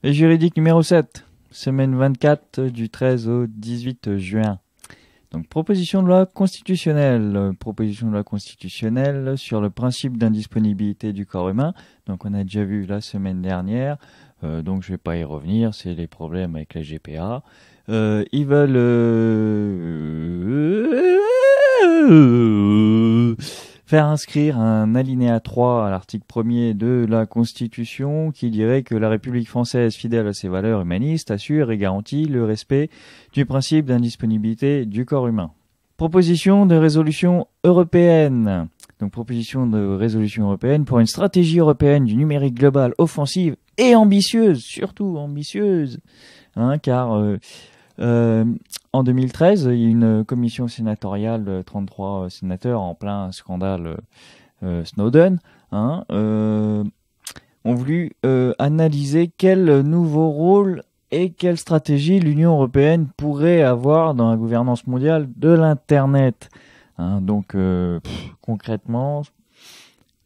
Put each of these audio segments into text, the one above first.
Et juridique numéro 7, semaine 24 du 13 au 18 juin. Donc proposition de loi constitutionnelle, sur le principe d'indisponibilité du corps humain. Donc on a déjà vu la semaine dernière, donc je vais pas y revenir, c'est les problèmes avec la GPA. Ils veulent faire inscrire un alinéa 3 à l'article 1er de la Constitution qui dirait que la République française, fidèle à ses valeurs humanistes, assure et garantit le respect du principe d'indisponibilité du corps humain. Proposition de résolution européenne. Donc proposition de résolution européenne pour une stratégie européenne du numérique global offensive et ambitieuse, surtout ambitieuse, car en 2013, il y a une commission sénatoriale de 33 sénateurs en plein scandale Snowden, ont voulu analyser quel nouveau rôle et quelle stratégie l'Union européenne pourrait avoir dans la gouvernance mondiale de l'Internet. Donc concrètement,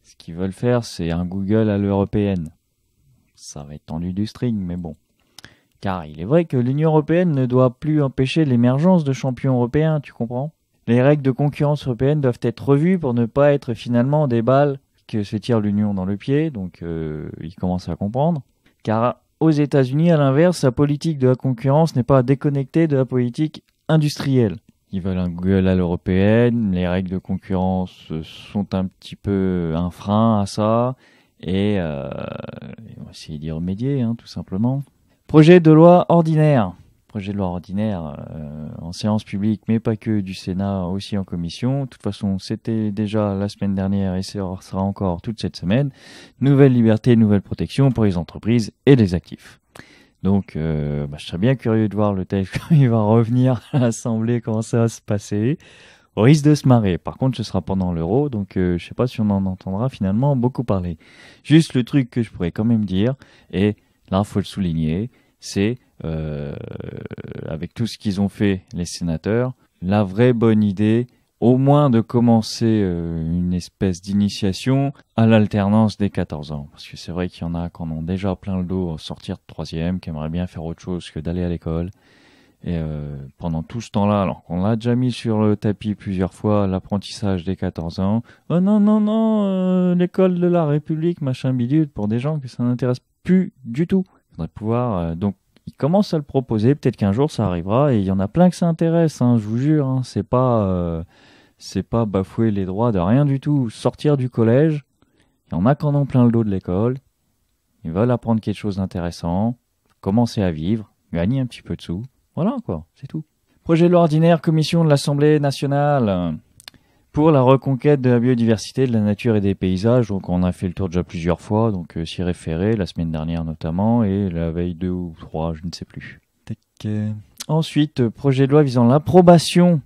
ce qu'ils veulent faire, c'est un Google à l'européenne. Ça va être tendu du string, mais bon. Car il est vrai que l'Union européenne ne doit plus empêcher l'émergence de champions européens, tu comprends ? Les règles de concurrence européenne doivent être revues pour ne pas être finalement des balles que se tire l'Union dans le pied, donc ils commencent à comprendre. Car aux États-Unis, à l'inverse, la politique de la concurrence n'est pas déconnectée de la politique industrielle. Ils veulent un Google à l'européenne, les règles de concurrence sont un petit peu un frein à ça, et on va essayer d'y remédier, tout simplement. Projet de loi ordinaire. Projet de loi ordinaire en séance publique, mais pas que du Sénat, aussi en commission. De toute façon, c'était déjà la semaine dernière et ça sera encore toute cette semaine. Nouvelle liberté, nouvelle protection pour les entreprises et les actifs. Donc, je serais bien curieux de voir le texte quand il va revenir à l'Assemblée, comment ça va se passer. Au risque de se marrer. Par contre, ce sera pendant l'Euro, donc je sais pas si on en entendra finalement beaucoup parler. Juste le truc que je pourrais quand même dire, et là, faut le souligner, c'est, avec tout ce qu'ils ont fait, les sénateurs, la vraie bonne idée, au moins de commencer une espèce d'initiation à l'alternance dès 14 ans. Parce que c'est vrai qu'il y en a qui en ont déjà plein le dos au sortir de 3e, qui aimeraient bien faire autre chose que d'aller à l'école. Et pendant tout ce temps-là, alors qu'on l'a déjà mis sur le tapis plusieurs fois, l'apprentissage dès 14 ans, oh non, l'école de la République, machin bidule, pour des gens que ça n'intéresse plus du tout. Il faudrait pouvoir, donc, ils commencent à le proposer, peut-être qu'un jour ça arrivera, et il y en a plein que ça intéresse, je vous jure, c'est pas bafouer les droits de rien du tout. Sortir du collège, il y en a qui en ont plein le dos de l'école, ils veulent apprendre quelque chose d'intéressant, commencer à vivre, gagner un petit peu de sous. Voilà, quoi, c'est tout. Projet de loi ordinaire, commission de l'Assemblée nationale pour la reconquête de la biodiversité, de la nature et des paysages. Donc, on a fait le tour déjà plusieurs fois, donc s'y référer, la semaine dernière notamment, et la veille 2 ou 3, je ne sais plus. Ensuite, projet de loi visant l'approbation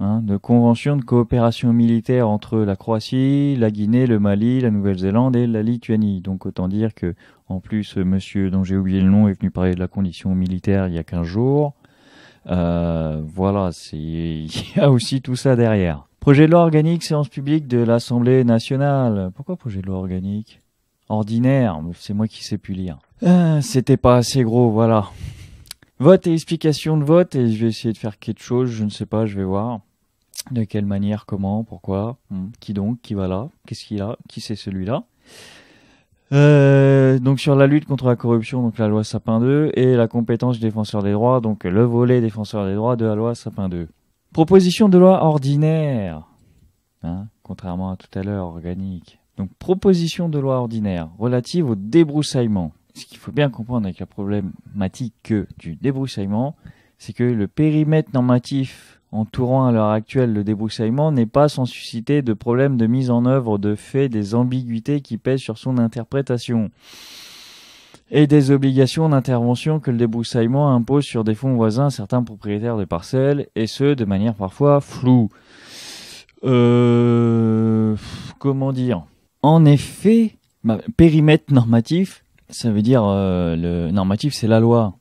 de conventions de coopération militaire entre la Croatie, la Guinée, le Mali, la Nouvelle-Zélande et la Lituanie. Donc autant dire que, en plus, monsieur dont j'ai oublié le nom est venu parler de la condition militaire il y a 15 jours. Voilà, il y a aussi tout ça derrière. Projet de loi organique, séance publique de l'Assemblée nationale. Pourquoi projet de loi organique ? Ordinaire, c'est moi qui sais plus lire. C'était pas assez gros, voilà. Vote et explication de vote, et je vais essayer de faire quelque chose, je ne sais pas, je vais voir. De quelle manière, comment, pourquoi, qui donc, qui va là, qu'est-ce qu'il a, qui c'est celui-là. Donc sur la lutte contre la corruption, donc la loi Sapin 2, et la compétence du défenseur des droits, donc le volet défenseur des droits de la loi Sapin 2. Proposition de loi ordinaire, contrairement à tout à l'heure, organique. Donc proposition de loi ordinaire relative au débroussaillement. Ce qu'il faut bien comprendre avec la problématique du débroussaillement, c'est que le périmètre normatif entourant à l'heure actuelle le débroussaillement n'est pas sans susciter de problèmes de mise en œuvre de fait des ambiguïtés qui pèsent sur son interprétation et des obligations d'intervention que le débroussaillement impose sur des fonds voisins à certains propriétaires de parcelles, et ce, de manière parfois floue. Comment dire ? En effet, périmètre normatif, ça veut dire le normatif, c'est la loi.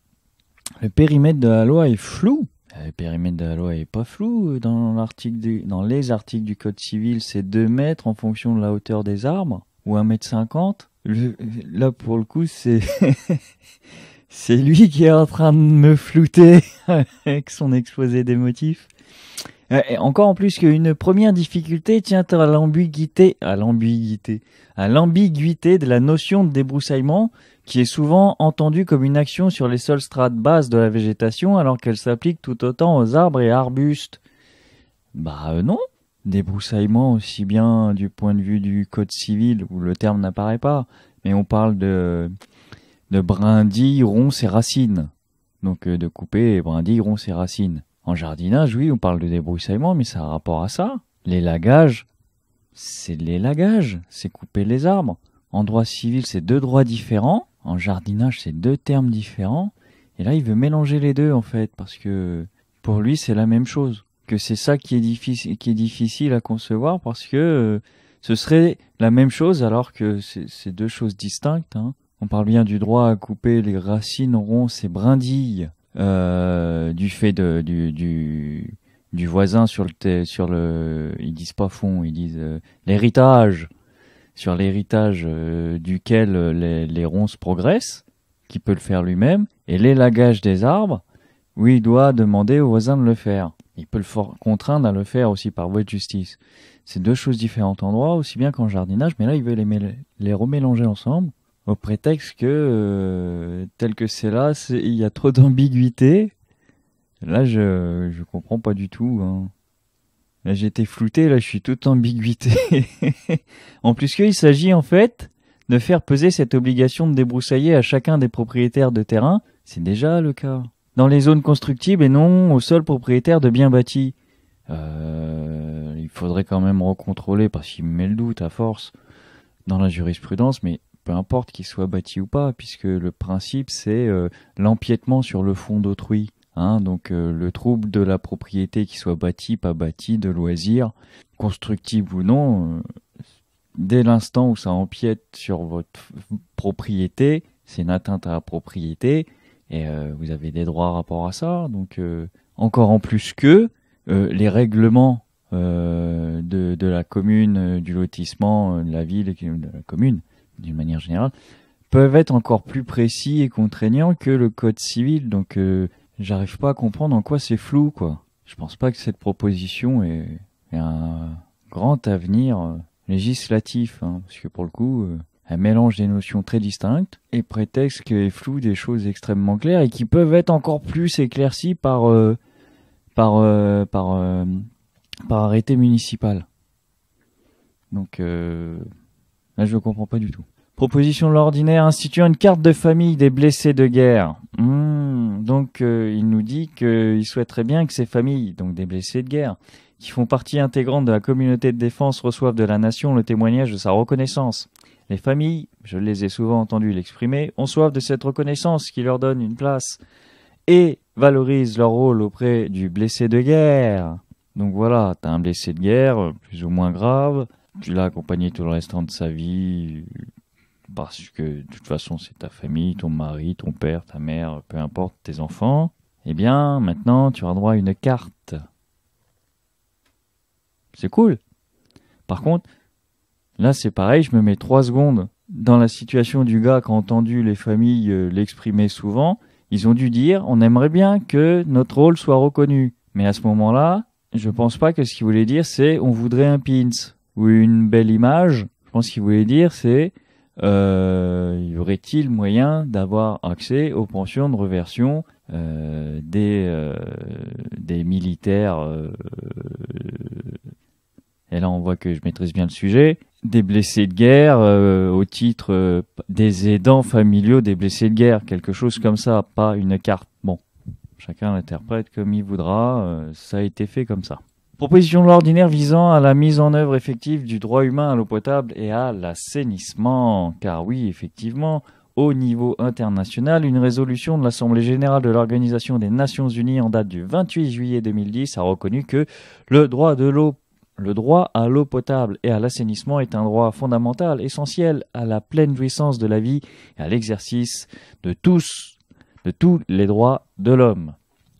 Le périmètre de la loi est flou. Le périmètre de la loi est pas flou. Dans les articles du Code civil, c'est 2 mètres en fonction de la hauteur des arbres, ou 1,50 m. Là, pour le coup, c'est C'est lui qui est en train de me flouter avec son exposé des motifs. Et encore en plus qu'une première difficulté tient à l'ambiguïté de la notion de débroussaillement, qui est souvent entendue comme une action sur les seules strates basses de la végétation, alors qu'elle s'applique tout autant aux arbres et arbustes. Non. Débroussaillement aussi bien du point de vue du code civil, où le terme n'apparaît pas, mais on parle de brindilles, ronces et racines. Donc de couper les brindilles, ronces et racines. En jardinage, oui, on parle de débroussaillement, mais ça a rapport à ça. L'élagage, c'est de l'élagage, c'est couper les arbres. En droit civil, c'est deux droits différents. En jardinage, c'est deux termes différents. Et là, il veut mélanger les deux, en fait, parce que pour lui, c'est la même chose. Que c'est ça qui est difficile à concevoir, parce que ce serait la même chose, alors que c'est deux choses distinctes. Hein. On parle bien du droit à couper les racines, ronces et brindilles. Du fait du voisin sur le ils disent pas fond, ils disent l'héritage, sur l'héritage duquel les ronces progressent, qui peut le faire lui-même, et l'élagage des arbres, où il doit demander au voisin de le faire. Il peut le contraindre à le faire aussi par voie de justice. C'est deux choses différentes en droit, aussi bien qu'en jardinage, mais là il veut les remélanger ensemble. Au prétexte que, tel que c'est là, il y a trop d'ambiguïté. Là, je comprends pas du tout. Hein. Là, j'ai été flouté, là, je suis toute ambiguïté. En plus qu'il s'agit, en fait, de faire peser cette obligation de débroussailler à chacun des propriétaires de terrain. C'est déjà le cas. Dans les zones constructibles et non aux seuls propriétaires de biens bâtis. Il faudrait quand même recontrôler, parce qu'il me met le doute à force dans la jurisprudence, mais peu importe qu'il soit bâti ou pas, puisque le principe c'est l'empiètement sur le fonds d'autrui. Hein, donc le trouble de la propriété, qui soit bâti, pas bâti, de loisir, constructible ou non, dès l'instant où ça empiète sur votre propriété, c'est une atteinte à la propriété, et vous avez des droits à rapport à ça. Donc encore en plus que les règlements de la commune, du lotissement, de la ville, de la commune, d'une manière générale, peuvent être encore plus précis et contraignants que le code civil. Donc j'arrive pas à comprendre en quoi c'est flou, quoi. Je pense pas que cette proposition ait un grand avenir législatif, hein, parce que pour le coup, elle mélange des notions très distinctes et prétexte qu'elle floue des choses extrêmement claires et qui peuvent être encore plus éclaircies par arrêté municipal. Donc là, je ne comprends pas du tout. Proposition de l'ordinaire, instituant une carte de famille des blessés de guerre. Donc il nous dit qu'il souhaiterait bien que ces familles, donc des blessés de guerre, qui font partie intégrante de la communauté de défense, reçoivent de la nation le témoignage de sa reconnaissance. Les familles, je les ai souvent entendues l'exprimer, ont soif de cette reconnaissance qui leur donne une place et valorise leur rôle auprès du blessé de guerre. Donc voilà, t'as un blessé de guerre, plus ou moins grave, tu l'as accompagné tout le restant de sa vie, parce que de toute façon c'est ta famille, ton mari, ton père, ta mère, peu importe, tes enfants. Eh bien, maintenant tu auras droit à une carte. C'est cool. Par contre, là c'est pareil, je me mets 3 secondes dans la situation du gars qui a entendu les familles l'exprimer souvent. Ils ont dû dire, on aimerait bien que notre rôle soit reconnu. Mais à ce moment-là, je pense pas que ce qu'il voulait dire c'est on voudrait un pins ou une belle image. Je pense qu'il voulait dire c'est y aurait-il moyen d'avoir accès aux pensions de réversion des militaires et là on voit que je maîtrise bien le sujet, des blessés de guerre au titre des aidants familiaux des blessés de guerre, quelque chose comme ça, pas une carte. Bon, chacun l'interprète comme il voudra, ça a été fait comme ça. Proposition de l'ordinaire visant à la mise en œuvre effective du droit humain à l'eau potable et à l'assainissement. Car oui, effectivement, au niveau international, une résolution de l'Assemblée générale de l'Organisation des Nations Unies en date du 28 juillet 2010 a reconnu que le droit à l'eau potable et à l'assainissement est un droit fondamental, essentiel à la pleine jouissance de la vie et à l'exercice de tous les droits de l'homme.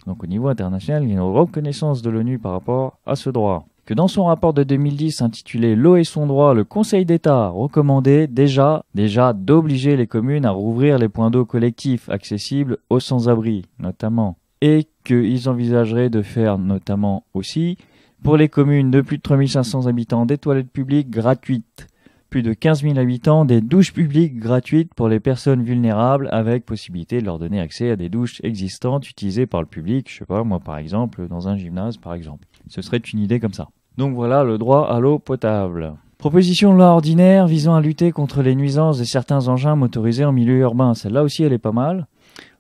Donc au niveau international, il y a une reconnaissance de l'ONU par rapport à ce droit. que dans son rapport de 2010 intitulé L'eau et son droit, le Conseil d'État recommandait déjà d'obliger les communes à rouvrir les points d'eau collectifs accessibles aux sans-abri, notamment. Et qu'ils envisageraient de faire notamment aussi, pour les communes de plus de 3500 habitants, des toilettes publiques gratuites. Plus de 15 000 habitants, des douches publiques gratuites pour les personnes vulnérables avec possibilité de leur donner accès à des douches existantes utilisées par le public, je sais pas, moi par exemple, dans un gymnase par exemple. Ce serait une idée comme ça. Donc voilà le droit à l'eau potable. Proposition de loi ordinaire visant à lutter contre les nuisances de certains engins motorisés en milieu urbain. Celle-là aussi elle est pas mal.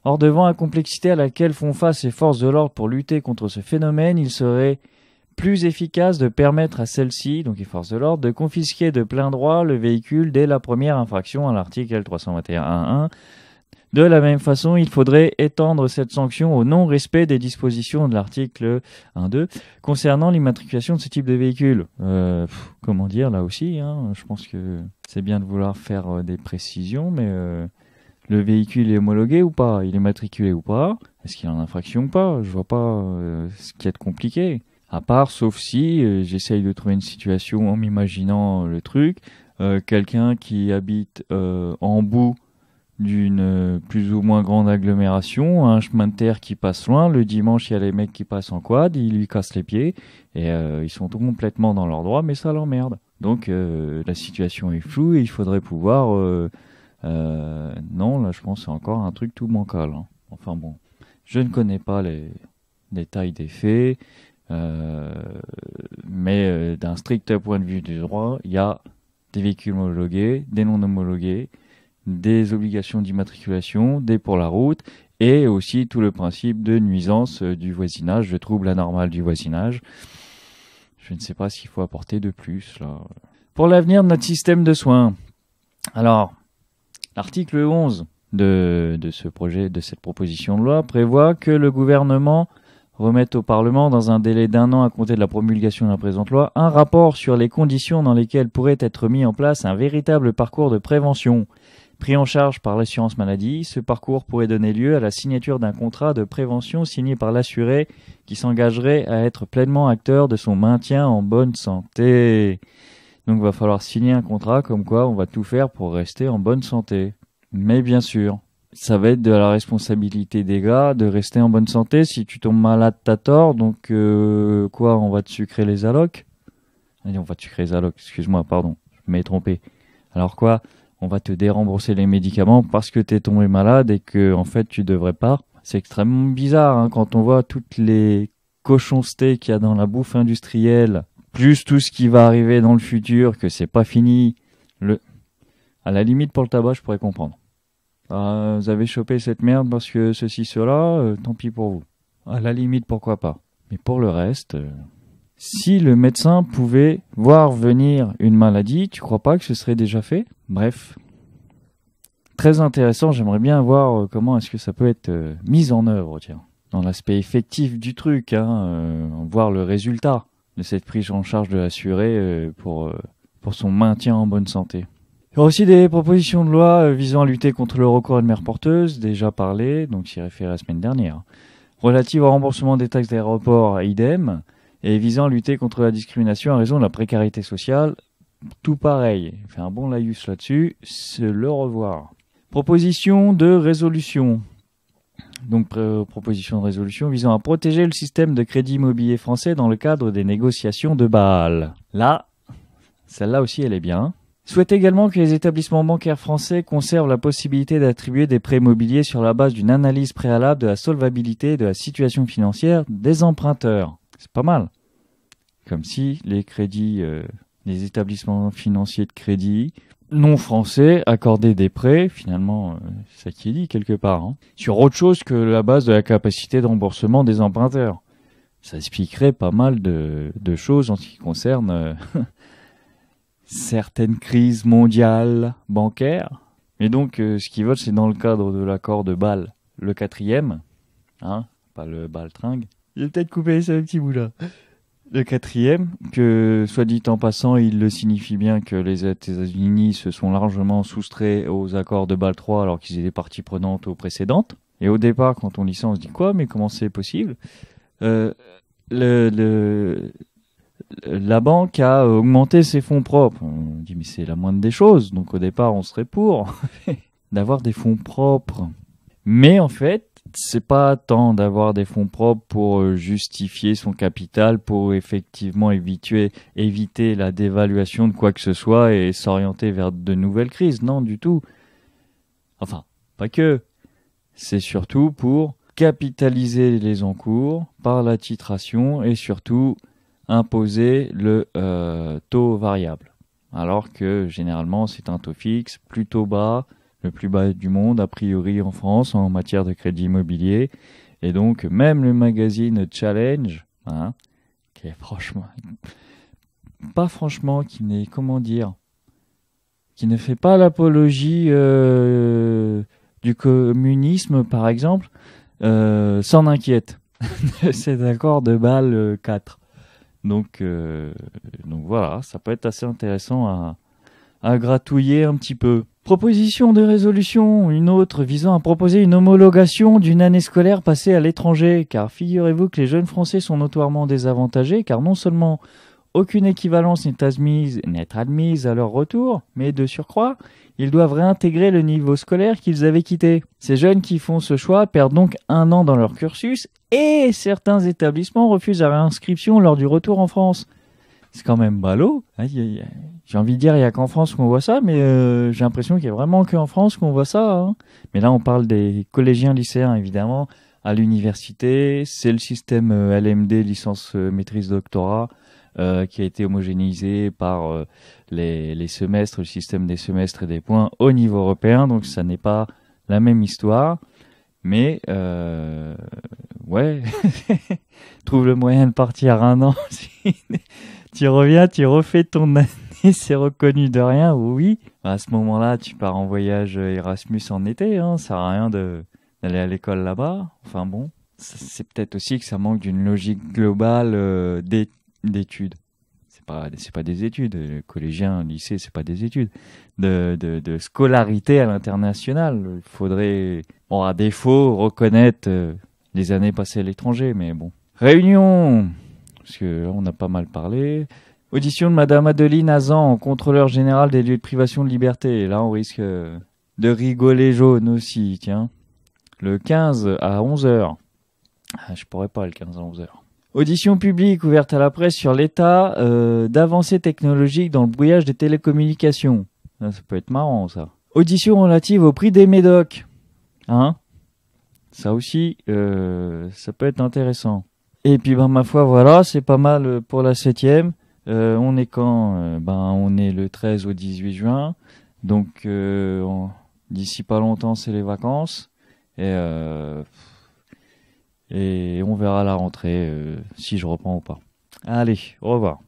Or devant la complexité à laquelle font face les forces de l'ordre pour lutter contre ce phénomène, il serait plus efficace de permettre à celles-ci, donc les forces de l'ordre, de confisquer de plein droit le véhicule dès la première infraction à l'article L321.1.1. De la même façon, il faudrait étendre cette sanction au non-respect des dispositions de l'article 1.2 concernant l'immatriculation de ce type de véhicule. Comment dire, là aussi, je pense que c'est bien de vouloir faire des précisions, mais le véhicule est homologué ou pas? Il est matriculé ou pas? Est-ce qu'il y a une infraction ou pas? Je vois pas ce qui est compliqué. À part, sauf si j'essaye de trouver une situation en m'imaginant le truc, quelqu'un qui habite en bout d'une plus ou moins grande agglomération, un chemin de terre qui passe loin, le dimanche il y a les mecs qui passent en quad, ils lui cassent les pieds, et ils sont complètement dans leur droit, mais ça l'emmerde. Donc la situation est floue et il faudrait pouvoir... non, là je pense que c'est encore un truc tout bancal. Enfin bon, je ne connais pas les détails des faits, mais d'un strict point de vue du droit, il y a des véhicules homologués, des non homologués, des obligations d'immatriculation, des pour la route, et aussi tout le principe de nuisance du voisinage, de trouble anormal du voisinage. Je ne sais pas s'il faut apporter de plus là. Pour l'avenir de notre système de soins, alors l'article 11 de ce projet, de cette proposition de loi prévoit que le gouvernement remette au Parlement, dans un délai d'1 an à compter de la promulgation de la présente loi, un rapport sur les conditions dans lesquelles pourrait être mis en place un véritable parcours de prévention pris en charge par l'assurance maladie. Ce parcours pourrait donner lieu à la signature d'un contrat de prévention signé par l'assuré qui s'engagerait à être pleinement acteur de son maintien en bonne santé. Donc il va falloir signer un contrat comme quoi on va tout faire pour rester en bonne santé. Mais bien sûr, ça va être de la responsabilité des gars de rester en bonne santé. Si tu tombes malade, t'as tort. Donc quoi, on va te sucrer les allocs? Allez, on va te sucrer les allocs, excuse-moi, pardon, je m'ai trompé. Alors quoi, on va te dérembourser les médicaments parce que t'es tombé malade et que en fait tu devrais pas. C'est extrêmement bizarre quand on voit toutes les cochoncetés qu'il y a dans la bouffe industrielle, plus tout ce qui va arriver dans le futur, que c'est pas fini. À la limite pour le tabac, je pourrais comprendre. Vous avez chopé cette merde parce que ceci, cela, tant pis pour vous. À la limite, pourquoi pas. Mais pour le reste, si le médecin pouvait voir venir une maladie, tu crois pas que ce serait déjà fait? Bref. Très intéressant, j'aimerais bien voir comment est-ce que ça peut être mis en œuvre, tiens. Dans l'aspect effectif du truc, voir le résultat de cette prise en charge de l'assuré pour son maintien en bonne santé. Il y aura aussi des propositions de loi visant à lutter contre le recours à une mère porteuse, déjà parlé, donc s'y référait la semaine dernière, relatives au remboursement des taxes d'aéroport, idem, et visant à lutter contre la discrimination à raison de la précarité sociale, tout pareil. Il fait un bon laïus là-dessus, c'est le revoir. Proposition de résolution. Donc proposition de résolution visant à protéger le système de crédit immobilier français dans le cadre des négociations de Bâle. Là, celle-là aussi elle est bien. Souhaite également que les établissements bancaires français conservent la possibilité d'attribuer des prêts immobiliers sur la base d'une analyse préalable de la solvabilité et de la situation financière des emprunteurs. C'est pas mal. Comme si les crédits, les établissements financiers de crédit non français accordaient des prêts, finalement, c'est ça qui est dit quelque part, sur autre chose que la base de la capacité de remboursement des emprunteurs. Ça expliquerait pas mal de choses en ce qui concerne certaines crises mondiales bancaires. Et donc, ce qu'ils veulent, c'est dans le cadre de l'accord de Bâle, le 4e, pas le Bâle-Tringue. J'ai peut-être coupé ce petit bout-là. Le 4e, que, soit dit en passant, il le signifie bien que les États-Unis se sont largement soustraits aux accords de Bâle 3 alors qu'ils étaient partie prenante aux précédentes. Et au départ, quand on lit ça, on se dit quoi? Mais comment c'est possible? la banque a augmenté ses fonds propres. On dit mais c'est la moindre des choses. Donc au départ on serait pour d'avoir des fonds propres. Mais en fait c'est pas tant d'avoir des fonds propres pour justifier son capital, pour effectivement éviter la dévaluation de quoi que ce soit et s'orienter vers de nouvelles crises. Non, du tout. Enfin, pas que. C'est surtout pour capitaliser les encours par la titration et surtout imposer le taux variable. Alors que généralement c'est un taux fixe plutôt bas, le plus bas du monde a priori en France en matière de crédit immobilier. Et donc même le magazine Challenge, hein, qui est qui n'est, comment dire, qui ne fait pas l'apologie du communisme par exemple, s'en inquiète de cet accord de Bâle 4. Donc voilà, ça peut être assez intéressant à gratouiller un petit peu. Proposition de résolution, une autre visant à proposer une homologation d'une année scolaire passée à l'étranger, car figurez-vous que les jeunes Français sont notoirement désavantagés, car non seulement aucune équivalence n'est admise à leur retour, mais de surcroît, ils doivent réintégrer le niveau scolaire qu'ils avaient quitté. Ces jeunes qui font ce choix perdent donc 1 an dans leur cursus, et certains établissements refusent la réinscription lors du retour en France. C'est quand même ballot. J'ai envie de dire, il n'y a qu'en France qu'on voit ça, mais j'ai l'impression qu'il n'y a vraiment qu'en France qu'on voit ça. Hein. Mais là, on parle des collégiens lycéens, évidemment. À l'université, c'est le système LMD, licence maîtrise doctorat, qui a été homogénéisé par les semestres, le système des semestres et des points au niveau européen. Donc, ça n'est pas la même histoire. Mais, ouais, trouve le moyen de partir 1 an. Tu reviens, tu refais ton année, c'est reconnu de rien, oui. À ce moment-là, tu pars en voyage Erasmus en été, hein, ça sert à rien d'aller à l'école là-bas. Enfin bon, c'est peut-être aussi que ça manque d'une logique globale d'études. C'est pas des études, le collégien, le lycée, c'est pas des études. De scolarité à l'international. Il faudrait, bon, à défaut, reconnaître les années passées à l'étranger, mais bon. Réunion! Parce que là, on a pas mal parlé. Audition de Madame Adeline Hazan, contrôleur général des lieux de privation de liberté. Et là, on risque de rigoler jaune aussi, tiens. Le 15 à 11h. Ah, je pourrais pas le 15 à 11h. Audition publique ouverte à la presse sur l'état d'avancées technologiques dans le brouillage des télécommunications. Ça peut être marrant, ça. Audition relative au prix des médocs. Hein? Ça aussi, ça peut être intéressant. Et puis, ben, ma foi, voilà, c'est pas mal pour la 7e. On est quand on est le 13 au 18 juin. Donc, d'ici pas longtemps, c'est les vacances. Et on verra à la rentrée si je reprends ou pas. Allez, au revoir.